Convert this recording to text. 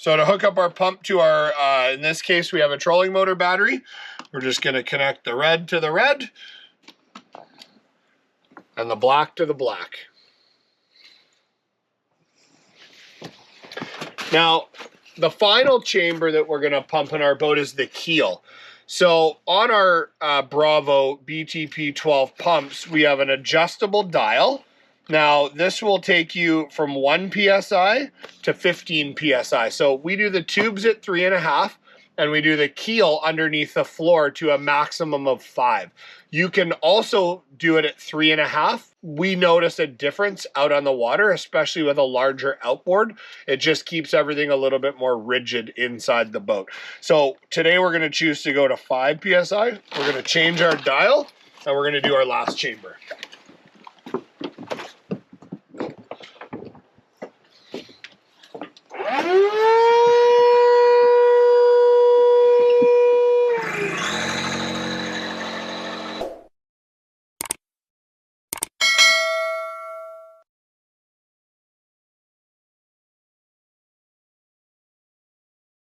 So to hook up our pump to our, in this case, we have a trolling motor battery. We're just going to connect the red to the red and the black to the black. Now, the final chamber that we're going to pump in our boat is the keel. So on our Bravo BTP 12 pumps, we have an adjustable dial. Now, this will take you from 1 PSI to 15 PSI. So we do the tubes at 3.5, and we do the keel underneath the floor to a maximum of 5. You can also do it at 3.5. We notice a difference out on the water, especially with a larger outboard. It just keeps everything a little bit more rigid inside the boat. So today we're going to choose to go to 5 PSI. We're going to change our dial, and we're going to do our last chamber.